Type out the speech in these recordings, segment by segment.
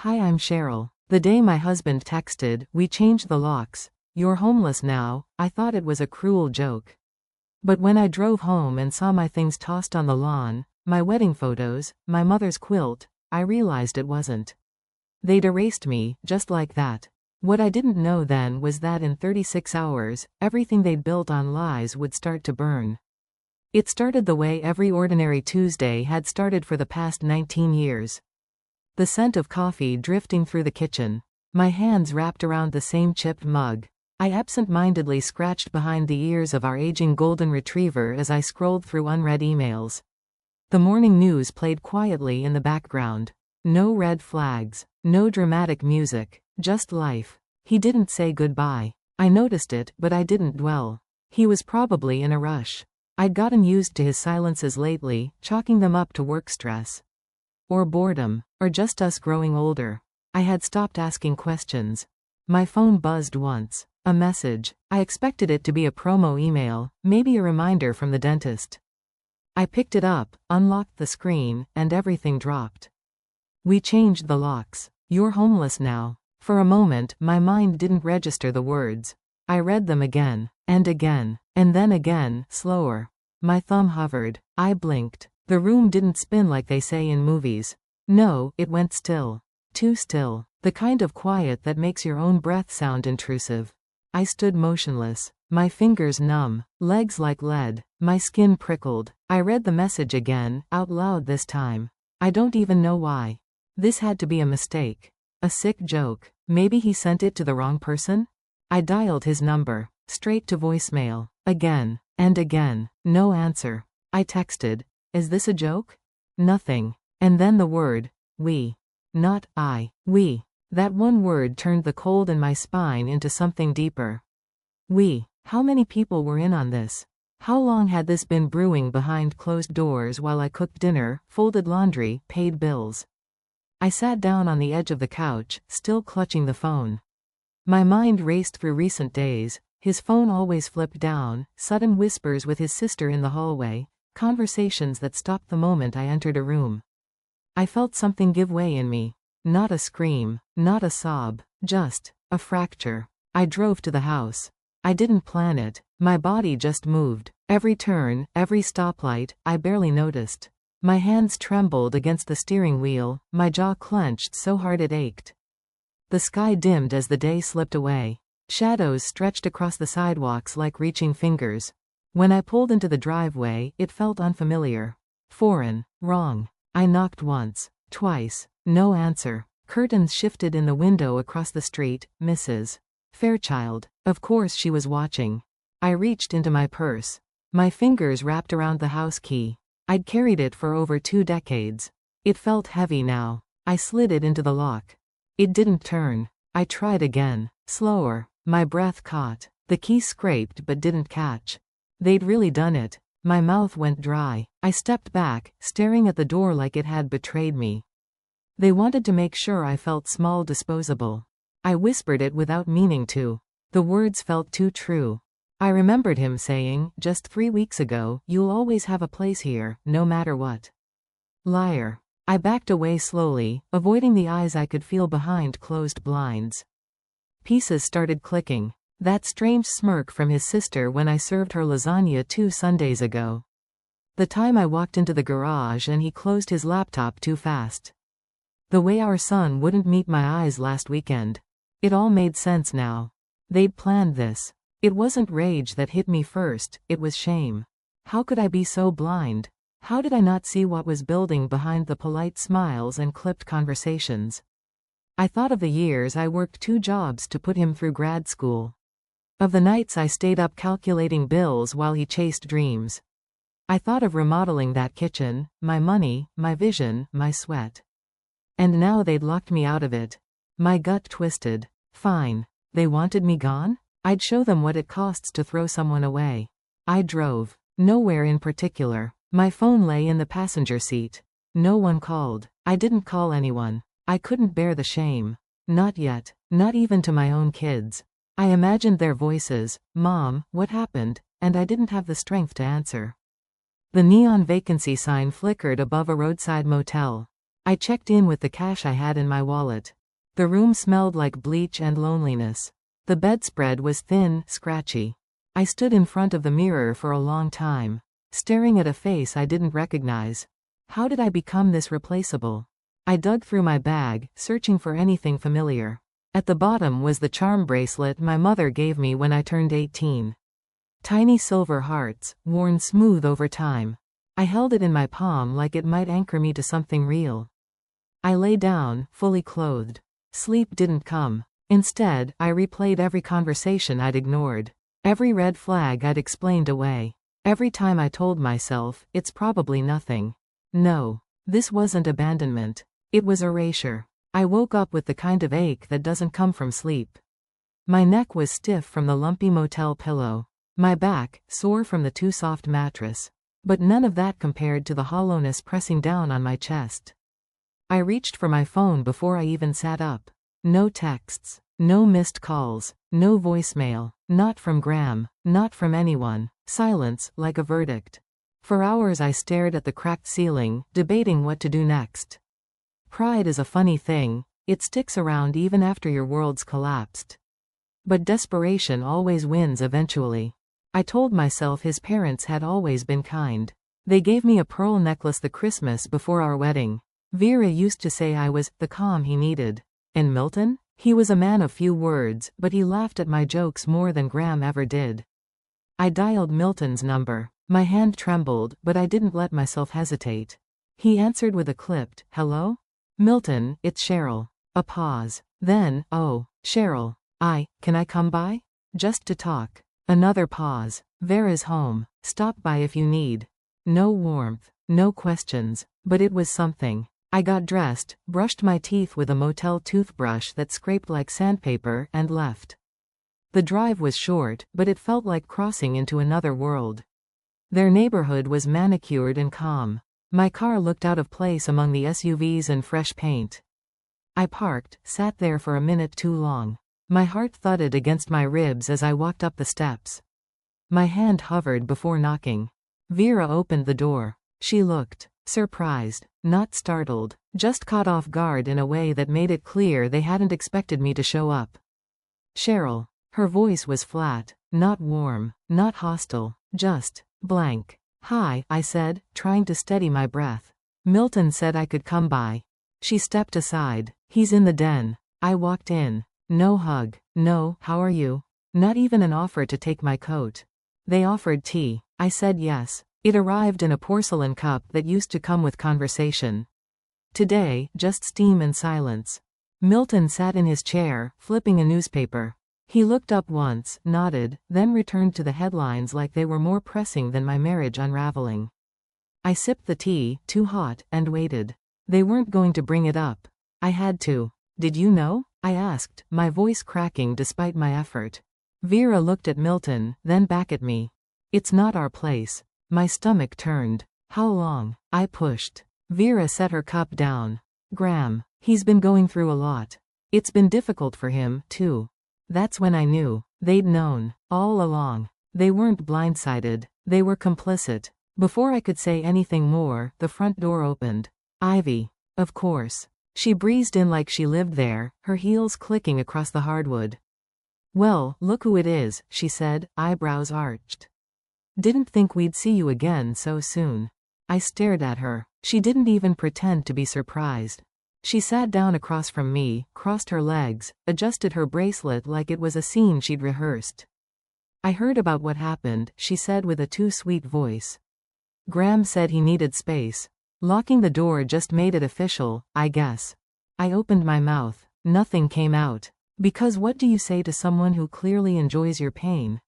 Hi, I'm Cheryl. The day my husband texted, "We changed the locks. You're homeless now," I thought it was a cruel joke. But when I drove home and saw my things tossed on the lawn, my wedding photos, my mother's quilt, I realized it wasn't. They'd erased me, just like that. What I didn't know then was that in 36 hours, everything they'd built on lies would start to burn. It started the way every ordinary Tuesday had started for the past 19 years. The scent of coffee drifting through the kitchen. My hands wrapped around the same chipped mug. I absent-mindedly scratched behind the ears of our aging golden retriever as I scrolled through unread emails. The morning news played quietly in the background. No red flags, no dramatic music, just life. He didn't say goodbye. I noticed it, but I didn't dwell. He was probably in a rush. I'd gotten used to his silences lately, chalking them up to work stress. Or boredom, or just us growing older. I had stopped asking questions. My phone buzzed once. A message. I expected it to be a promo email, maybe a reminder from the dentist. I picked it up, unlocked the screen, and everything dropped. "We changed the locks. You're homeless now." For a moment, my mind didn't register the words. I read them again, and then again, slower. My thumb hovered. I blinked. The room didn't spin like they say in movies. No, it went still. Too still. The kind of quiet that makes your own breath sound intrusive. I stood motionless. My fingers numb. Legs like lead. My skin prickled. I read the message again, out loud this time. I don't even know why. This had to be a mistake. A sick joke. Maybe he sent it to the wrong person? I dialed his number. Straight to voicemail. Again. And again. No answer. I texted. "Is this a joke?" Nothing. And then the word, "we." Not I. We. That one word turned the cold in my spine into something deeper. We. How many people were in on this? How long had this been brewing behind closed doors while I cooked dinner, folded laundry, paid bills? I sat down on the edge of the couch, still clutching the phone. My mind raced through recent days. His phone always flipped down, sudden whispers with his sister in the hallway, conversations that stopped the moment I entered a room. I felt something give way in me. Not a scream, not a sob, just a fracture. I drove to the house. I didn't plan it. My body just moved. Every turn, every stoplight, I barely noticed. My hands trembled against the steering wheel, my jaw clenched so hard it ached. The sky dimmed as the day slipped away. Shadows stretched across the sidewalks like reaching fingers. When I pulled into the driveway, it felt unfamiliar. Foreign. Wrong. I knocked once. Twice. No answer. Curtains shifted in the window across the street. Mrs. Fairchild. Of course she was watching. I reached into my purse. My fingers wrapped around the house key. I'd carried it for over 2 decades. It felt heavy now. I slid it into the lock. It didn't turn. I tried again. Slower. My breath caught. The key scraped but didn't catch. They'd really done it. My mouth went dry. I stepped back, staring at the door like it had betrayed me. They wanted to make sure I felt small, disposable. I whispered it without meaning to. The words felt too true. I remembered him saying, just 3 weeks ago, "You'll always have a place here, no matter what." Liar. I backed away slowly, avoiding the eyes I could feel behind closed blinds. Pieces started clicking. That strange smirk from his sister when I served her lasagna 2 Sundays ago. The time I walked into the garage and he closed his laptop too fast. The way our son wouldn't meet my eyes last weekend. It all made sense now. They'd planned this. It wasn't rage that hit me first, it was shame. How could I be so blind? How did I not see what was building behind the polite smiles and clipped conversations? I thought of the years I worked 2 jobs to put him through grad school. Of the nights I stayed up calculating bills while he chased dreams. I thought of remodeling that kitchen, my money, my vision, my sweat. And now they'd locked me out of it. My gut twisted. Fine. They wanted me gone? I'd show them what it costs to throw someone away. I drove. Nowhere in particular. My phone lay in the passenger seat. No one called. I didn't call anyone. I couldn't bear the shame. Not yet. Not even to my own kids. I imagined their voices, "Mom, what happened?" and I didn't have the strength to answer. The neon vacancy sign flickered above a roadside motel. I checked in with the cash I had in my wallet. The room smelled like bleach and loneliness. The bedspread was thin, scratchy. I stood in front of the mirror for a long time, staring at a face I didn't recognize. How did I become this replaceable? I dug through my bag, searching for anything familiar. At the bottom was the charm bracelet my mother gave me when I turned 18. Tiny silver hearts, worn smooth over time. I held it in my palm like it might anchor me to something real. I lay down, fully clothed. Sleep didn't come. Instead, I replayed every conversation I'd ignored. Every red flag I'd explained away. Every time I told myself, it's probably nothing. No. This wasn't abandonment. It was erasure. I woke up with the kind of ache that doesn't come from sleep. My neck was stiff from the lumpy motel pillow. My back, sore from the too soft mattress. But none of that compared to the hollowness pressing down on my chest. I reached for my phone before I even sat up. No texts. No missed calls. No voicemail. Not from Graham. Not from anyone. Silence, like a verdict. For hours I stared at the cracked ceiling, debating what to do next. Pride is a funny thing. It sticks around even after your world's collapsed. But desperation always wins eventually. I told myself his parents had always been kind. They gave me a pearl necklace the Christmas before our wedding. Vera used to say I was the calm he needed. And Milton? He was a man of few words, but he laughed at my jokes more than Graham ever did. I dialed Milton's number. My hand trembled, but I didn't let myself hesitate. He answered with a clipped, "Hello? Milton, it's Cheryl." A pause. Then, "Oh, Cheryl. Can I come by? Just to talk." Another pause. "Vera's home. Stop by if you need." No warmth. No questions. But it was something. I got dressed, brushed my teeth with a motel toothbrush that scraped like sandpaper, and left. The drive was short, but it felt like crossing into another world. Their neighborhood was manicured and calm. My car looked out of place among the SUVs and fresh paint. I parked, sat there for a minute too long. My heart thudded against my ribs as I walked up the steps. My hand hovered before knocking. Vera opened the door. She looked surprised, not startled, just caught off guard in a way that made it clear they hadn't expected me to show up. "Cheryl." Her voice was flat, not warm, not hostile, just blank. "Hi," I said, trying to steady my breath. "Milton said I could come by." She stepped aside. "He's in the den." I walked in. No hug. No, "How are you?" Not even an offer to take my coat. They offered tea. I said yes. It arrived in a porcelain cup that used to come with conversation. Today, just steam and silence. Milton sat in his chair, flipping a newspaper. He looked up once, nodded, then returned to the headlines like they were more pressing than my marriage unraveling. I sipped the tea, too hot, and waited. They weren't going to bring it up. I had to. "Did you know?" I asked, my voice cracking despite my effort. Vera looked at Milton, then back at me. "It's not our place." My stomach turned. "How long?" I pushed. Vera set her cup down. "Graham. He's been going through a lot. It's been difficult for him, too." That's when I knew. They'd known. All along. They weren't blindsided. They were complicit. Before I could say anything more, the front door opened. Ivy. Of course. She breezed in like she lived there, her heels clicking across the hardwood. "Well, look who it is," she said, eyebrows arched. "Didn't think we'd see you again so soon." I stared at her. She didn't even pretend to be surprised. She sat down across from me, crossed her legs, adjusted her bracelet like it was a scene she'd rehearsed. "I heard about what happened," she said with a too sweet voice. "Graham said he needed space. Locking the door just made it official, I guess." I opened my mouth. Nothing came out. Because what do you say to someone who clearly enjoys your pain?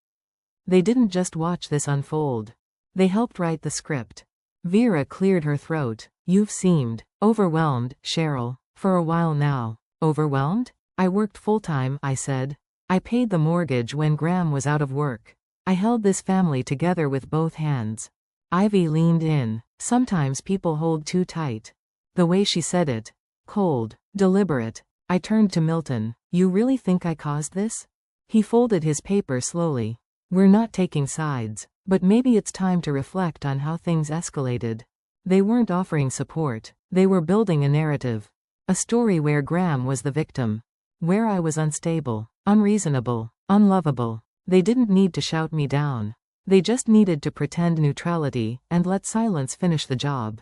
They didn't just watch this unfold. They helped write the script. Vera cleared her throat. "You've seemed overwhelmed, Cheryl, for a while now." "Overwhelmed?" "I worked full-time," I said. "I paid the mortgage when Graham was out of work. I held this family together with both hands." Ivy leaned in. Sometimes people hold too tight. The way she said it. Cold. Deliberate. I turned to Milton. "You really think I caused this?" He folded his paper slowly. "We're not taking sides. But maybe it's time to reflect on how things escalated. They weren't offering support. They were building a narrative. A story where Graham was the victim. Where I was unstable, unreasonable, unlovable. They didn't need to shout me down. They just needed to pretend neutrality and let silence finish the job.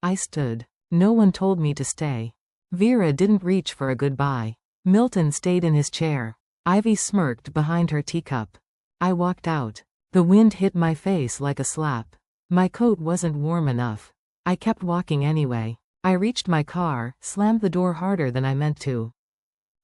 I stood. No one told me to stay. Vera didn't reach for a goodbye. Milton stayed in his chair. Ivy smirked behind her teacup. I walked out. The wind hit my face like a slap. My coat wasn't warm enough. I kept walking anyway. I reached my car, slammed the door harder than I meant to.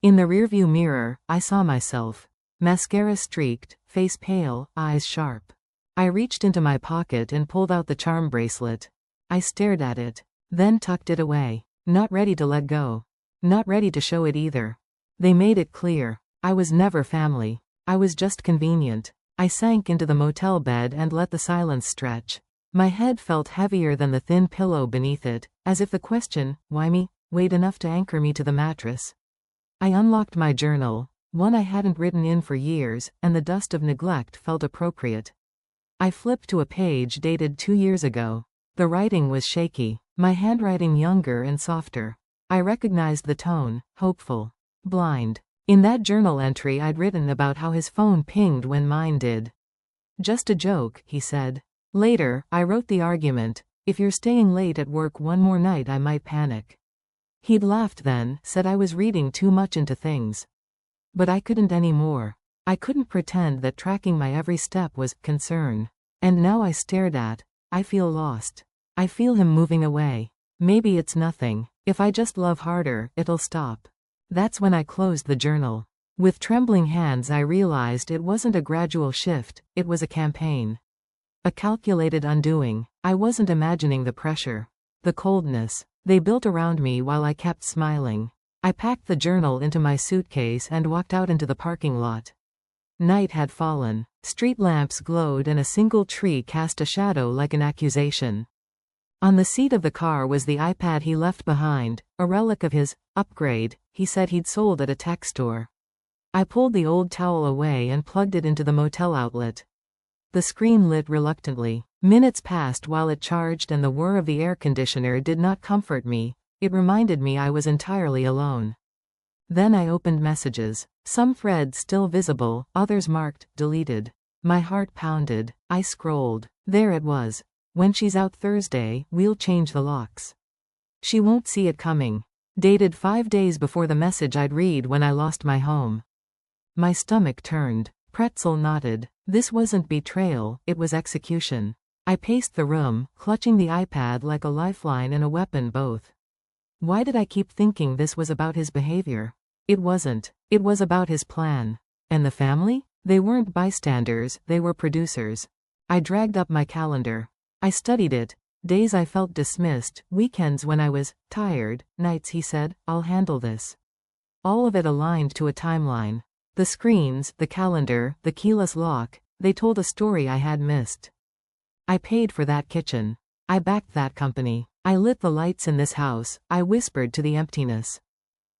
In the rearview mirror, I saw myself. Mascara streaked, face pale, eyes sharp. I reached into my pocket and pulled out the charm bracelet. I stared at it, then tucked it away. Not ready to let go. Not ready to show it either. They made it clear. I was never family. I was just convenient. I sank into the motel bed and let the silence stretch. My head felt heavier than the thin pillow beneath it, as if the question, why me, weighed enough to anchor me to the mattress. I unlocked my journal, one I hadn't written in for years, and the dust of neglect felt appropriate. I flipped to a page dated 2 years ago. The writing was shaky, my handwriting younger and softer. I recognized the tone, hopeful. Blind. In that journal entry I'd written about how his phone pinged when mine did. Just a joke, he said. Later, I wrote the argument, if you're staying late at work one more night I might panic. He'd laughed then, said I was reading too much into things. But I couldn't anymore. I couldn't pretend that tracking my every step was concern. And now I stared at, I feel lost. I feel him moving away. Maybe it's nothing. If I just love harder, it'll stop. That's when I closed the journal. With trembling hands I realized it wasn't a gradual shift, it was a campaign. A calculated undoing. I wasn't imagining the pressure. The coldness. They built around me while I kept smiling. I packed the journal into my suitcase and walked out into the parking lot. Night had fallen. Street lamps glowed and a single tree cast a shadow like an accusation. On the seat of the car was the iPad he left behind, a relic of his upgrade he said he'd sold at a tech store. I pulled the old towel away and plugged it into the motel outlet. The screen lit reluctantly. Minutes passed while it charged and the whir of the air conditioner did not comfort me, it reminded me I was entirely alone. Then I opened messages. Some threads still visible, others marked, deleted. My heart pounded. I scrolled. There it was. When she's out Thursday, we'll change the locks. She won't see it coming. Dated 5 days before the message I'd read when I lost my home. My stomach turned. Pretzel nodded. This wasn't betrayal, it was execution. I paced the room, clutching the iPad like a lifeline and a weapon both. Why did I keep thinking this was about his behavior? It wasn't. It was about his plan. And the family? They weren't bystanders, they were producers. I dragged up my calendar. I studied it. Days I felt dismissed, weekends when I was tired, nights he said, I'll handle this. All of it aligned to a timeline. The screens, the calendar, the keyless lock, they told a story I had missed. I paid for that kitchen. I backed that company. I lit the lights in this house, I whispered to the emptiness.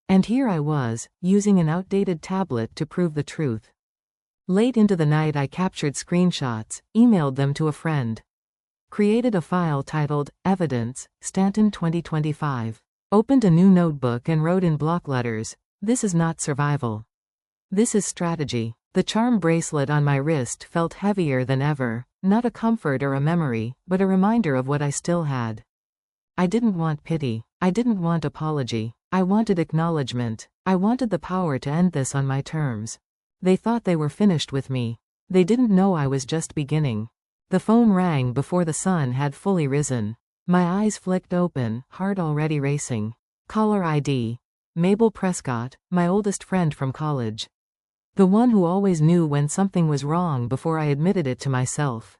And here I was, using an outdated tablet to prove the truth. Late into the night I captured screenshots, emailed them to a friend. Created a file titled, Evidence, Stanton 2025. Opened a new notebook and wrote in block letters, this is not survival. This is strategy. The charm bracelet on my wrist felt heavier than ever, not a comfort or a memory, but a reminder of what I still had. I didn't want pity. I didn't want apology. I wanted acknowledgement. I wanted the power to end this on my terms. They thought they were finished with me. They didn't know I was just beginning. The phone rang before the sun had fully risen. My eyes flicked open, heart already racing. Caller ID. Mabel Prescott, my oldest friend from college. The one who always knew when something was wrong before I admitted it to myself.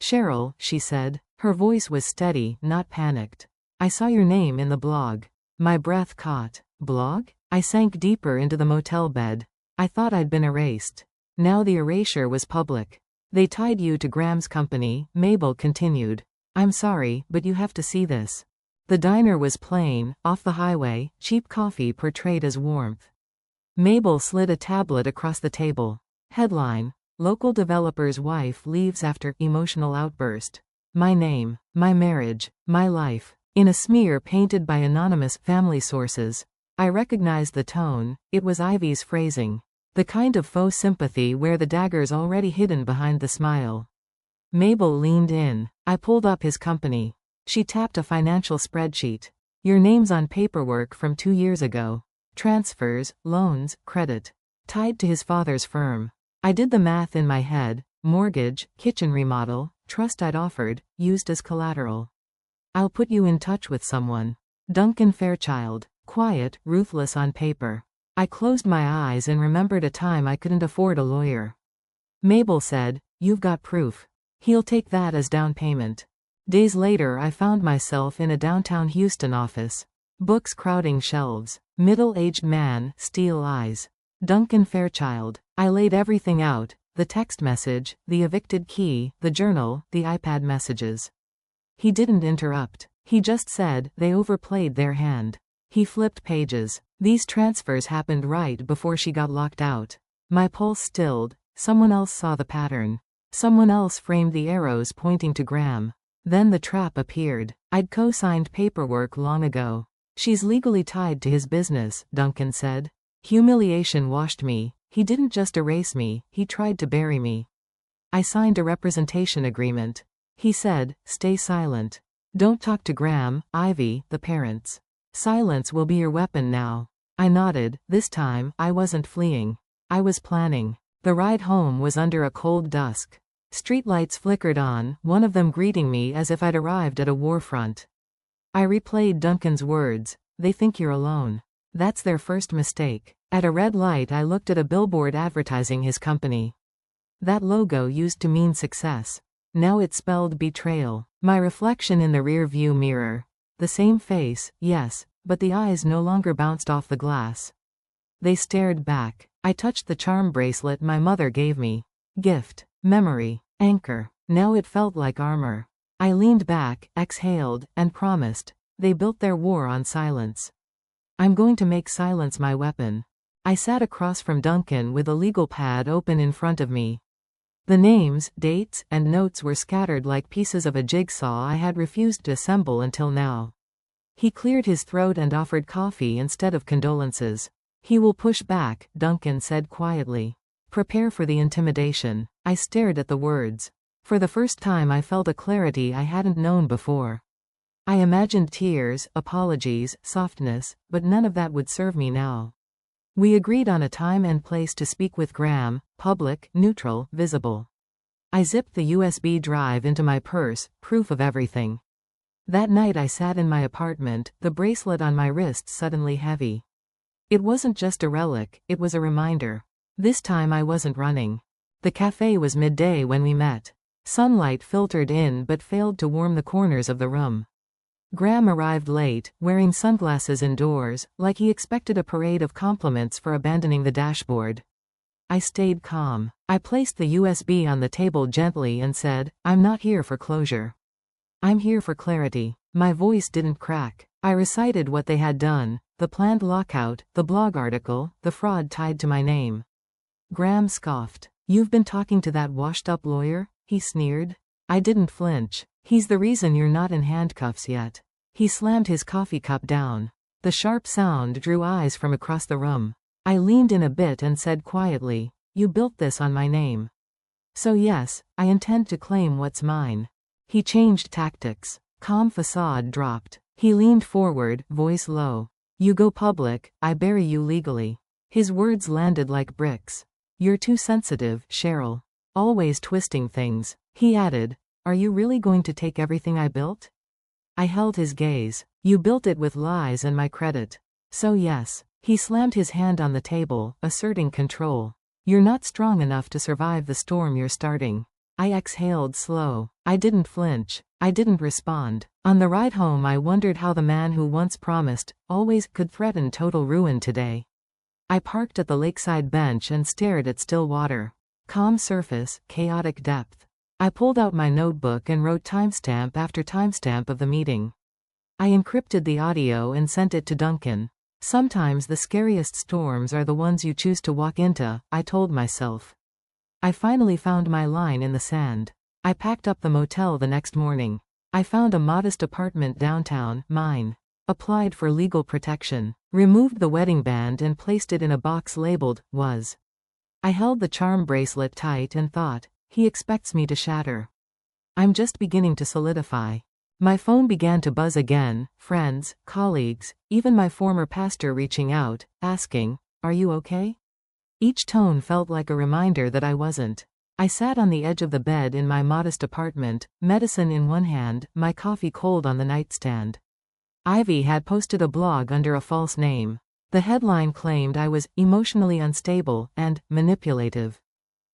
Cheryl, she said. Her voice was steady, not panicked. I saw your name in the blog. My breath caught. Blog? I sank deeper into the motel bed. I thought I'd been erased. Now the erasure was public. They tied you to Graham's company, Mabel continued. I'm sorry, but you have to see this. The diner was plain, off the highway, cheap coffee portrayed as warmth. Mabel slid a tablet across the table. Headline: Local developer's wife leaves after emotional outburst. my name, my marriage, my life, in a smear painted by anonymous family sources. I recognized the tone. It was Ivy's phrasing. The kind of faux sympathy where the dagger's already hidden behind the smile. Mabel leaned in. I pulled up his company. She tapped a financial spreadsheet. Your name's on paperwork from 2 years ago. Transfers, loans, credit. Tied to his father's firm. I did the math in my head. Mortgage, kitchen remodel, trust I'd offered, used as collateral. I'll put you in touch with someone. Duncan Fairchild. Quiet, ruthless on paper. I closed my eyes and remembered a time I couldn't afford a lawyer. Mabel said, "You've got proof. He'll take that as down payment." Days later I found myself in a downtown Houston office. Books crowding shelves. Middle-aged man, steel eyes. Duncan Fairchild. I laid everything out, the text message, the evicted key, the journal, the iPad messages. He didn't interrupt. He just said, "They overplayed their hand." He flipped pages. These transfers happened right before she got locked out. My pulse stilled. Someone else saw the pattern. Someone else framed the arrows pointing to Graham. Then the trap appeared. I'd co-signed paperwork long ago. "She's legally tied to his business," Duncan said. Humiliation washed me. He didn't just erase me, he tried to bury me. I signed a representation agreement. He said, "Stay silent. Don't talk to Graham, Ivy, the parents. Silence will be your weapon now." I nodded. This time, I wasn't fleeing. I was planning. The ride home was under a cold dusk. Streetlights flickered on, one of them greeting me as if I'd arrived at a war front. I replayed Duncan's words, "They think you're alone. That's their first mistake." At a red light I looked at a billboard advertising his company. That logo used to mean success. Now it spelled betrayal. My reflection in the rear-view mirror. The same face, yes, but the eyes no longer bounced off the glass. They stared back. I touched the charm bracelet my mother gave me. Gift, memory, anchor. Now it felt like armor. I leaned back, exhaled, and promised. They built their war on silence. I'm going to make silence my weapon. I sat across from Duncan with a legal pad open in front of me. The names, dates, and notes were scattered like pieces of a jigsaw I had refused to assemble until now. He cleared his throat and offered coffee instead of condolences. "He will push back," Duncan said quietly. "Prepare for the intimidation." I stared at the words. For the first time I felt a clarity I hadn't known before. I imagined tears, apologies, softness, but none of that would serve me now. We agreed on a time and place to speak with Graham, public, neutral, visible. I zipped the USB drive into my purse, proof of everything. That night I sat in my apartment, the bracelet on my wrist suddenly heavy. It wasn't just a relic, it was a reminder. This time I wasn't running. The cafe was midday when we met. Sunlight filtered in but failed to warm the corners of the room. Graham arrived late, wearing sunglasses indoors, like he expected a parade of compliments for abandoning the dashboard. I stayed calm. I placed the USB on the table gently and said, "I'm not here for closure. I'm here for clarity." My voice didn't crack. I recited what they had done, the planned lockout, the blog article, the fraud tied to my name. Graham scoffed. "You've been talking to that washed-up lawyer?" he sneered. I didn't flinch. "He's the reason you're not in handcuffs yet." He slammed his coffee cup down. The sharp sound drew eyes from across the room. I leaned in a bit and said quietly, "You built this on my name. So yes, I intend to claim what's mine." He changed tactics. Calm facade dropped. He leaned forward, voice low. "You go public, I bury you legally." His words landed like bricks. "You're too sensitive, Cheryl. Always twisting things." He added, "Are you really going to take everything I built?" I held his gaze. "You built it with lies and my credit. So yes." He slammed his hand on the table, asserting control. "You're not strong enough to survive the storm you're starting." I exhaled slow. I didn't flinch. I didn't respond. On the ride home I wondered how the man who once promised, always, could threaten total ruin today. I parked at the lakeside bench and stared at still water. Calm surface, chaotic depth. I pulled out my notebook and wrote timestamp after timestamp of the meeting. I encrypted the audio and sent it to Duncan. Sometimes the scariest storms are the ones you choose to walk into, I told myself. I finally found my line in the sand. I packed up the motel the next morning. I found a modest apartment downtown, mine. Applied for legal protection. Removed the wedding band and placed it in a box labeled, was. I held the charm bracelet tight and thought, he expects me to shatter. I'm just beginning to solidify. My phone began to buzz again, friends, colleagues, even my former pastor reaching out, asking, "Are you okay?" Each tone felt like a reminder that I wasn't. I sat on the edge of the bed in my modest apartment, medicine in one hand, my coffee cold on the nightstand. Ivy had posted a blog under a false name. The headline claimed I was emotionally unstable and manipulative.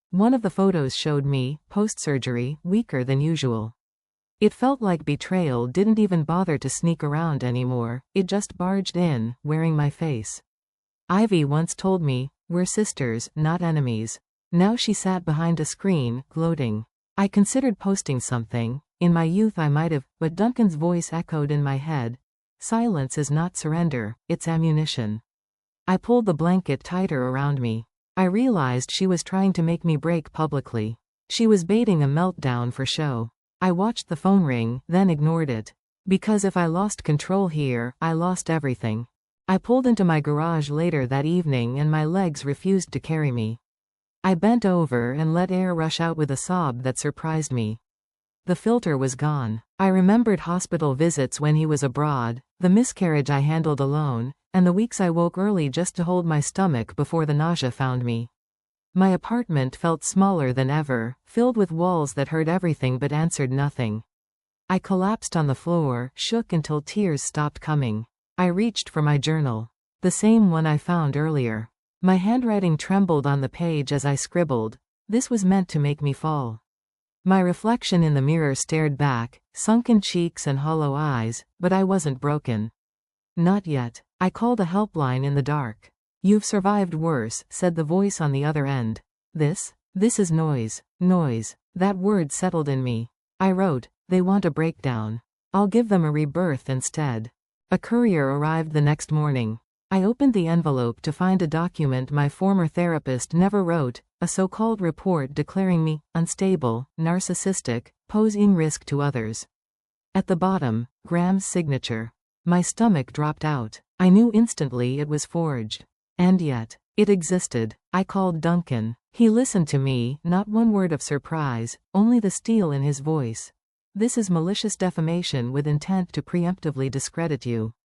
One of the photos showed me, post-surgery, weaker than usual. It felt like betrayal didn't even bother to sneak around anymore, it just barged in, wearing my face. Ivy once told me, "We're sisters, not enemies." Now she sat behind a screen, gloating. I considered posting something. In my youth I might have, but Duncan's voice echoed in my head. Silence is not surrender, it's ammunition. I pulled the blanket tighter around me. I realized she was trying to make me break publicly. She was baiting a meltdown for show. I watched the phone ring, then ignored it. Because if I lost control here, I lost everything. I pulled into my garage later that evening and my legs refused to carry me. I bent over and let air rush out with a sob that surprised me. The filter was gone. I remembered hospital visits when he was abroad, the miscarriage I handled alone, and the weeks I woke early just to hold my stomach before the nausea found me. My apartment felt smaller than ever, filled with walls that heard everything but answered nothing. I collapsed on the floor, shook until tears stopped coming. I reached for my journal. The same one I found earlier. My handwriting trembled on the page as I scribbled. This was meant to make me fall. My reflection in the mirror stared back, sunken cheeks and hollow eyes, but I wasn't broken. Not yet. I called a helpline in the dark. "You've survived worse," said the voice on the other end. This is noise. Noise. That word settled in me. I wrote, "They want a breakdown. I'll give them a rebirth instead." A courier arrived the next morning. I opened the envelope to find a document my former therapist never wrote, a so-called report declaring me unstable, narcissistic, posing risk to others. At the bottom, Graham's signature. My stomach dropped out. I knew instantly it was forged. And yet, it existed. I called Duncan. He listened to me, not one word of surprise, only the steel in his voice. "This is malicious defamation with intent to preemptively discredit you."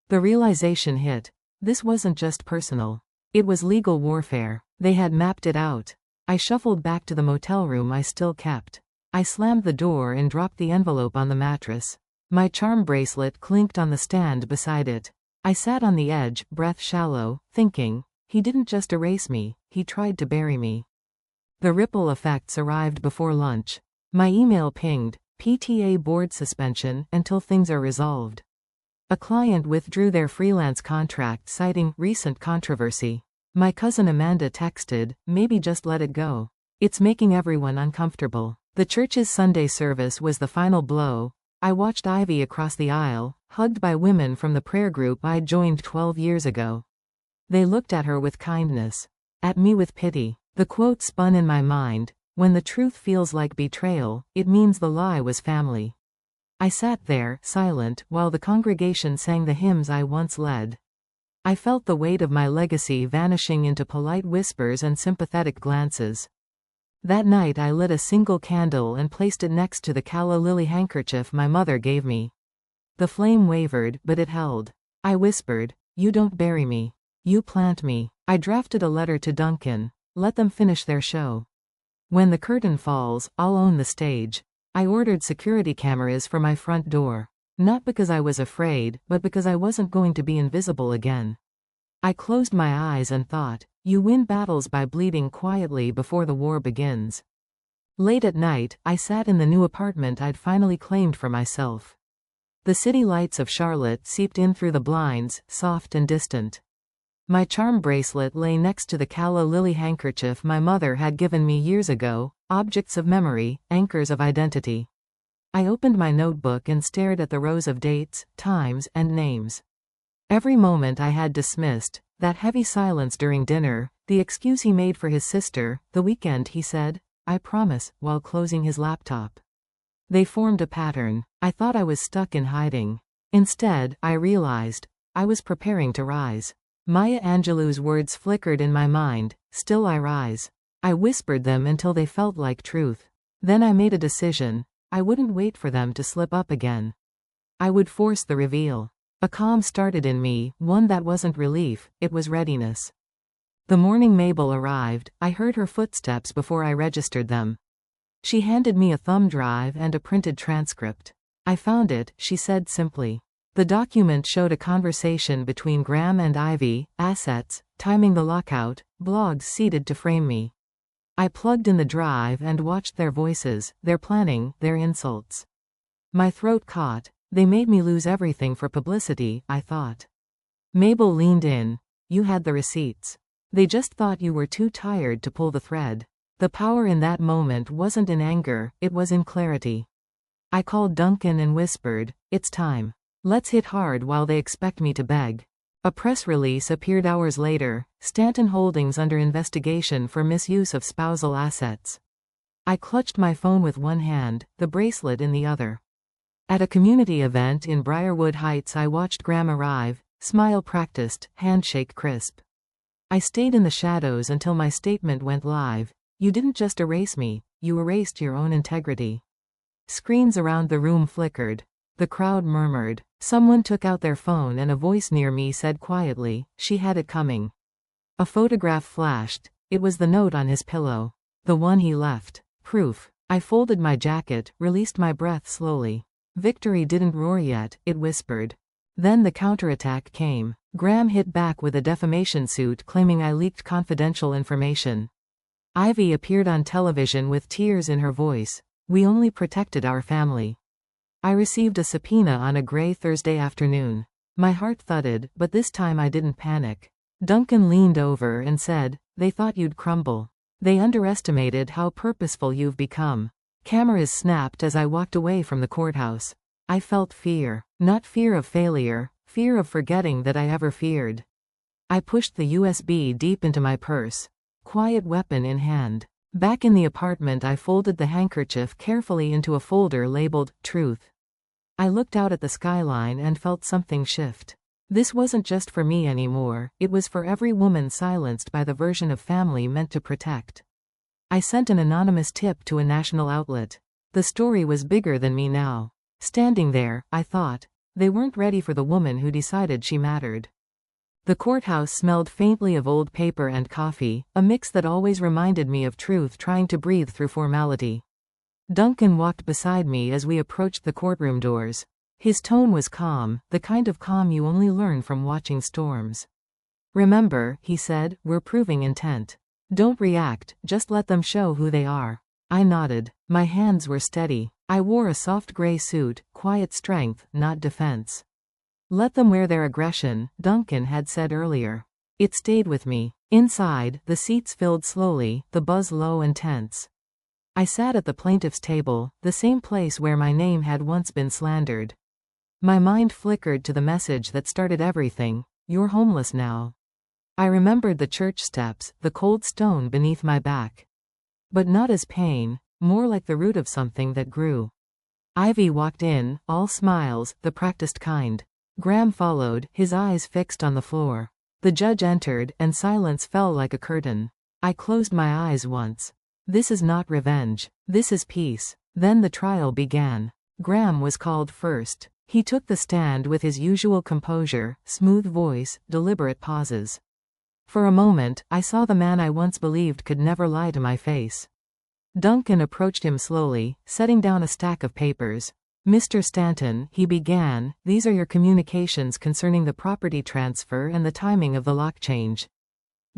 The realization hit. This wasn't just personal. It was legal warfare. They had mapped it out. I shuffled back to the motel room I still kept. I slammed the door and dropped the envelope on the mattress. My charm bracelet clinked on the stand beside it. I sat on the edge, breath shallow, thinking, he didn't just erase me, he tried to bury me. The ripple effects arrived before lunch. My email pinged, "PTA board suspension until things are resolved." A client withdrew their freelance contract citing recent controversy. My cousin Amanda texted, "Maybe just let it go. It's making everyone uncomfortable." The church's Sunday service was the final blow. I watched Ivy across the aisle, hugged by women from the prayer group I'd joined 12 years ago. They looked at her with kindness. At me with pity. The quote spun in my mind, "When the truth feels like betrayal, it means the lie was family." I sat there, silent, while the congregation sang the hymns I once led. I felt the weight of my legacy vanishing into polite whispers and sympathetic glances. That night I lit a single candle and placed it next to the calla lily handkerchief my mother gave me. The flame wavered, but it held. I whispered, "You don't bury me. You plant me." I drafted a letter to Duncan. Let them finish their show. When the curtain falls, I'll own the stage. I ordered security cameras for my front door. Not because I was afraid, but because I wasn't going to be invisible again. I closed my eyes and thought, you win battles by bleeding quietly before the war begins. Late at night, I sat in the new apartment I'd finally claimed for myself. The city lights of Charlotte seeped in through the blinds, soft and distant. My charm bracelet lay next to the calla lily handkerchief my mother had given me years ago, objects of memory, anchors of identity. I opened my notebook and stared at the rows of dates, times, and names. Every moment I had dismissed, that heavy silence during dinner, the excuse he made for his sister, the weekend he said, I promise, while closing his laptop. They formed a pattern. I thought I was stuck in hiding. Instead, I realized I was preparing to rise. Maya Angelou's words flickered in my mind, "Still I rise." I whispered them until they felt like truth. Then I made a decision. I wouldn't wait for them to slip up again. I would force the reveal. A calm started in me, one that wasn't relief, it was readiness. The morning Mabel arrived, I heard her footsteps before I registered them. She handed me a thumb drive and a printed transcript. "I found it," she said simply. The document showed a conversation between Graham and Ivy, assets, timing the lockout, blogs seated to frame me. I plugged in the drive and watched their voices, their planning, their insults. My throat caught. They made me lose everything for publicity, I thought. Mabel leaned in. "You had the receipts. They just thought you were too tired to pull the thread." The power in that moment wasn't in anger, it was in clarity. I called Duncan and whispered, "It's time. Let's hit hard while they expect me to beg." A press release appeared hours later, Stanton Holdings under investigation for misuse of spousal assets. I clutched my phone with one hand, the bracelet in the other. At a community event in Briarwood Heights I watched Graham arrive, smile practiced, handshake crisp. I stayed in the shadows until my statement went live. "You didn't just erase me, you erased your own integrity." Screens around the room flickered. The crowd murmured. Someone took out their phone and a voice near me said quietly, "She had it coming." A photograph flashed. It was the note on his pillow. The one he left. Proof. I folded my jacket, released my breath slowly. Victory didn't roar yet, it whispered. Then the counterattack came. Graham hit back with a defamation suit claiming I leaked confidential information. Ivy appeared on television with tears in her voice. "We only protected our family." I received a subpoena on a gray Thursday afternoon. My heart thudded, but this time I didn't panic. Duncan leaned over and said, "They thought you'd crumble. They underestimated how purposeful you've become." Cameras snapped as I walked away from the courthouse. I felt fear. Not fear of failure, fear of forgetting that I ever feared. I pushed the USB deep into my purse. Quiet weapon in hand. Back in the apartment I folded the handkerchief carefully into a folder labeled, "Truth." I looked out at the skyline and felt something shift. This wasn't just for me anymore, it was for every woman silenced by the version of family meant to protect. I sent an anonymous tip to a national outlet. The story was bigger than me now. Standing there, I thought, they weren't ready for the woman who decided she mattered. The courthouse smelled faintly of old paper and coffee, a mix that always reminded me of truth trying to breathe through formality. Duncan walked beside me as we approached the courtroom doors. His tone was calm, the kind of calm you only learn from watching storms. "Remember," he said, "we're proving intent. Don't react, just let them show who they are." I nodded. My hands were steady. I wore a soft gray suit, quiet strength, not defense. "Let them wear their aggression," Duncan had said earlier. It stayed with me. Inside, the seats filled slowly, the buzz low and tense. I sat at the plaintiff's table, the same place where my name had once been slandered. My mind flickered to the message that started everything: "You're homeless now." I remembered the church steps, the cold stone beneath my back. But not as pain, more like the root of something that grew. Ivy walked in, all smiles, the practiced kind. Graham followed, his eyes fixed on the floor. The judge entered, and silence fell like a curtain. I closed my eyes once. This is not revenge. This is peace. Then the trial began. Graham was called first. He took the stand with his usual composure, smooth voice, deliberate pauses. For a moment, I saw the man I once believed could never lie to my face. Duncan approached him slowly, setting down a stack of papers. "Mr. Stanton," he began, "these are your communications concerning the property transfer and the timing of the lock change."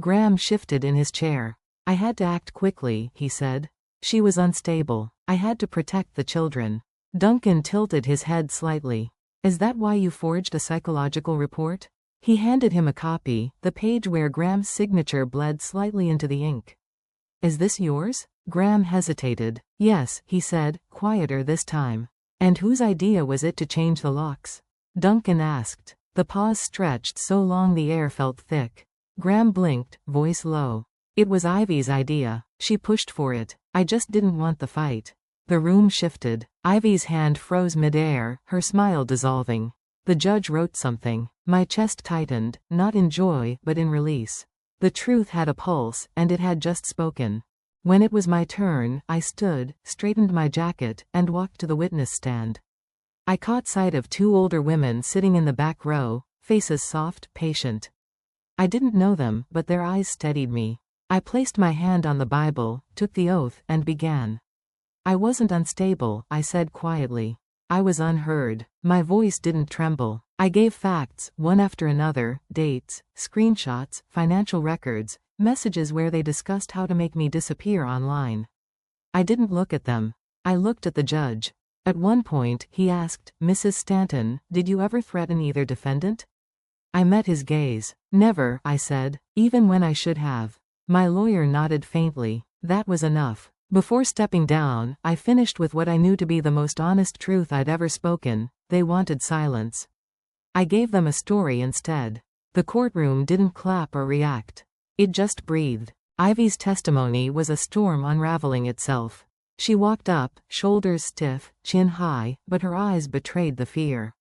Graham shifted in his chair. "I had to act quickly," he said. "She was unstable. I had to protect the children." Duncan tilted his head slightly. "Is that why you forged a psychological report?" He handed him a copy, the page where Graham's signature bled slightly into the ink. "Is this yours?" Graham hesitated. "Yes," he said, quieter this time. "And whose idea was it to change the locks?" Duncan asked. The pause stretched so long the air felt thick. Graham blinked, voice low. It was Ivy's idea. She pushed for it. I just didn't want the fight. The room shifted. Ivy's hand froze midair, her smile dissolving. The judge wrote something. My chest tightened, not in joy, but in release. The truth had a pulse, and it had just spoken. When it was my turn, I stood, straightened my jacket, and walked to the witness stand. I caught sight of two older women sitting in the back row, faces soft, patient. I didn't know them, but their eyes steadied me. I placed my hand on the Bible, took the oath, and began. I wasn't unstable, I said quietly. I was unheard. My voice didn't tremble. I gave facts, one after another, dates, screenshots, financial records, messages where they discussed how to make me disappear online. I didn't look at them. I looked at the judge. At one point, he asked, "Mrs. Stanton, did you ever threaten either defendant?" I met his gaze. "Never," I said, even when I should have. My lawyer nodded faintly. That was enough. Before stepping down, I finished with what I knew to be the most honest truth I'd ever spoken. They wanted silence. I gave them a story instead. The courtroom didn't clap or react. It just breathed. Ivy's testimony was a storm unraveling itself. She walked up, shoulders stiff, chin high, but her eyes betrayed the fear.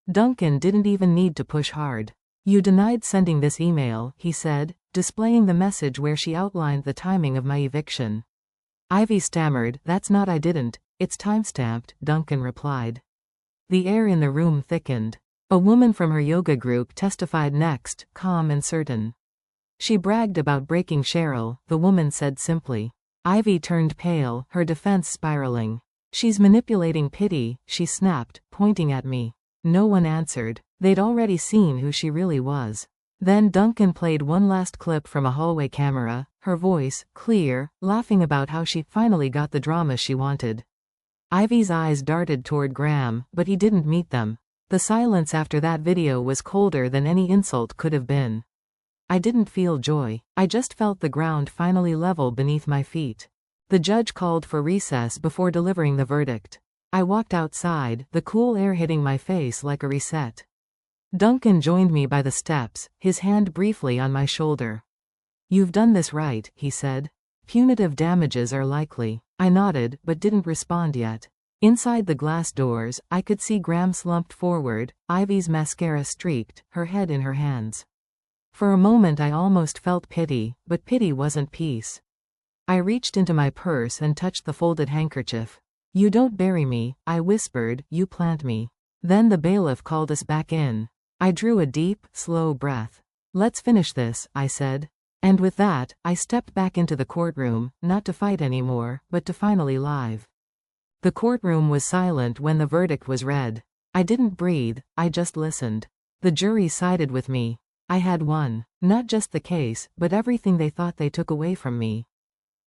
Duncan didn't even need to push hard. "You denied sending this email," he said, displaying the message where she outlined the timing of my eviction. Ivy stammered, "That's not I didn't, it's timestamped," Duncan replied. The air in the room thickened. A woman from her yoga group testified next, calm and certain. She bragged about breaking Cheryl, the woman said simply. Ivy turned pale, her defense spiraling. "She's manipulating pity," she snapped, pointing at me. No one answered. They'd already seen who she really was. Then Duncan played one last clip from a hallway camera, her voice, clear, laughing about how she finally got the drama she wanted. Ivy's eyes darted toward Graham, but he didn't meet them. The silence after that video was colder than any insult could have been. I didn't feel joy. I just felt the ground finally level beneath my feet. The judge called for recess before delivering the verdict. I walked outside, the cool air hitting my face like a reset. Duncan joined me by the steps, his hand briefly on my shoulder. "You've done this right," he said. "Punitive damages are likely." I nodded, but didn't respond yet. Inside the glass doors, I could see Graham slumped forward, Ivy's mascara streaked, her head in her hands. For a moment I almost felt pity, but pity wasn't peace. I reached into my purse and touched the folded handkerchief. "You don't bury me," I whispered, "you plant me." Then the bailiff called us back in. I drew a deep, slow breath. "Let's finish this," I said. And with that, I stepped back into the courtroom, not to fight anymore, but to finally live. The courtroom was silent when the verdict was read. I didn't breathe, I just listened. The jury sided with me. I had won. Not just the case, but everything they thought they took away from me.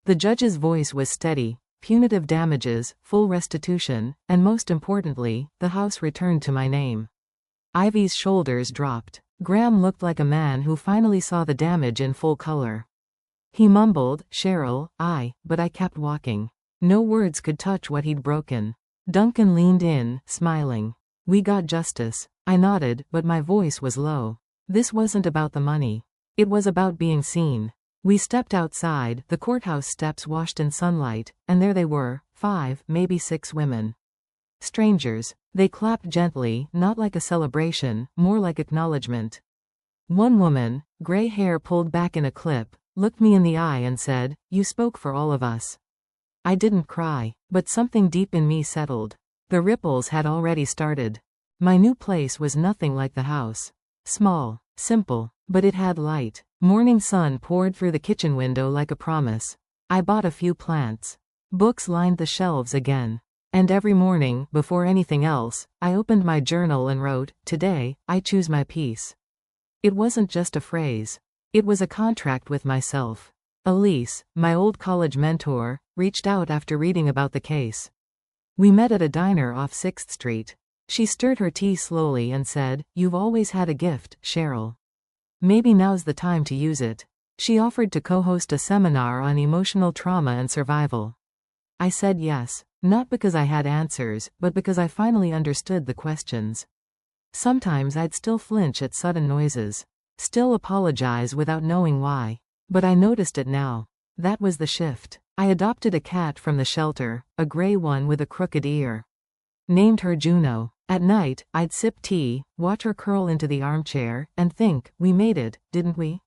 The judge's voice was steady. Punitive damages, full restitution, and most importantly, the house returned to my name. Ivy's shoulders dropped. Graham looked like a man who finally saw the damage in full color. He mumbled, "Cheryl, but I kept walking." No words could touch what he'd broken. Duncan leaned in, smiling. "We got justice." I nodded, but my voice was low. This wasn't about the money. It was about being seen. We stepped outside, the courthouse steps washed in sunlight, and there they were, 5, maybe 6 women. Strangers. They clapped gently, not like a celebration, more like acknowledgement. One woman, gray hair pulled back in a clip, looked me in the eye and said, "You spoke for all of us." I didn't cry, but something deep in me settled. The ripples had already started. My new place was nothing like the house. Small, simple, but it had light. Morning sun poured through the kitchen window like a promise. I bought a few plants. Books lined the shelves again. And every morning, before anything else, I opened my journal and wrote, "Today, I choose my peace." It wasn't just a phrase. It was a contract with myself. Elise, my old college mentor, reached out after reading about the case. We met at a diner off 6th Street. She stirred her tea slowly and said, "You've always had a gift, Cheryl. Maybe now's the time to use it." She offered to co-host a seminar on emotional trauma and survival. I said yes, not because I had answers, but because I finally understood the questions. Sometimes I'd still flinch at sudden noises. Still apologize without knowing why. But I noticed it now. That was the shift. I adopted a cat from the shelter, a gray one with a crooked ear. Named her Juno. At night, I'd sip tea, watch her curl into the armchair, and think, we made it, didn't we?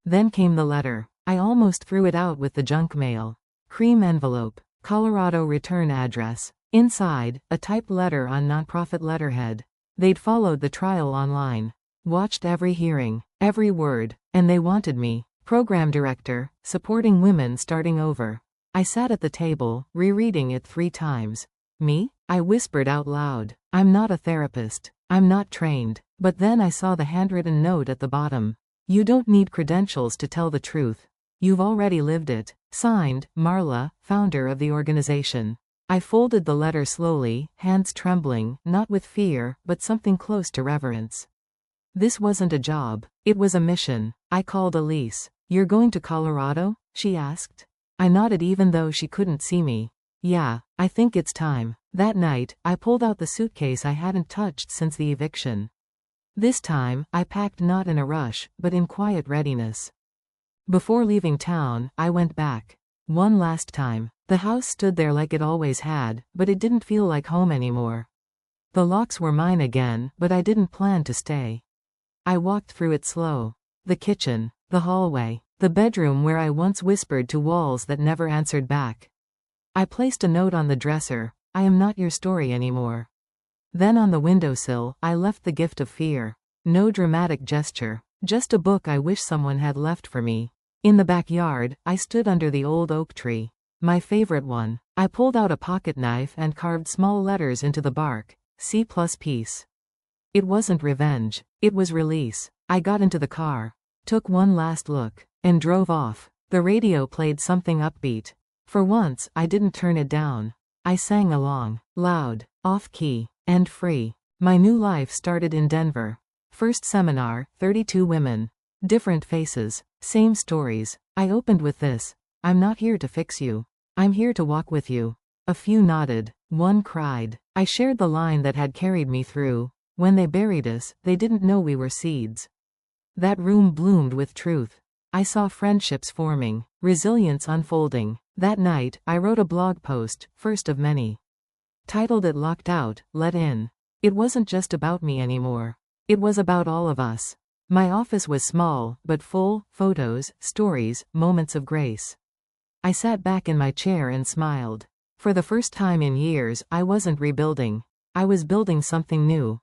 Then came the letter. I almost threw it out with the junk mail. Cream envelope. Colorado return address. Inside, a typed letter on nonprofit letterhead. They'd followed the trial online. Watched every hearing, every word, and they wanted me. Program director, supporting women starting over. I sat at the table, rereading it 3 times. Me? I whispered out loud. I'm not a therapist. I'm not trained. But then I saw the handwritten note at the bottom. You don't need credentials to tell the truth. You've already lived it. Signed, Marla, founder of the organization. I folded the letter slowly, hands trembling, not with fear, but something close to reverence. This wasn't a job. It was a mission. I called Elise. You're going to Colorado? She asked. I nodded even though she couldn't see me. Yeah, I think it's time. That night, I pulled out the suitcase I hadn't touched since the eviction. This time, I packed not in a rush, but in quiet readiness. Before leaving town, I went back. One last time. The house stood there like it always had, but it didn't feel like home anymore. The locks were mine again, but I didn't plan to stay. I walked through it slow. The kitchen, the hallway, the bedroom where I once whispered to walls that never answered back. I placed a note on the dresser, I am not your story anymore. Then on the windowsill, I left the gift of fear. No dramatic gesture, just a book I wish someone had left for me. In the backyard, I stood under the old oak tree. My favorite one. I pulled out a pocket knife and carved small letters into the bark. C plus peace. It wasn't revenge. It was release. I got into the car, took one last look, and drove off. The radio played something upbeat. For once, I didn't turn it down. I sang along, loud, off-key, and free. My new life started in Denver. First seminar, 32 women. Different faces, same stories. I opened with this. I'm not here to fix you. I'm here to walk with you. A few nodded. One cried. I shared the line that had carried me through. When they buried us, they didn't know we were seeds. That room bloomed with truth. I saw friendships forming, resilience unfolding. That night, I wrote a blog post, first of many. Titled it Locked Out, Let In. It wasn't just about me anymore. It was about all of us. My office was small, but full, photos, stories, moments of grace. I sat back in my chair and smiled. For the first time in years, I wasn't rebuilding. I was building something new.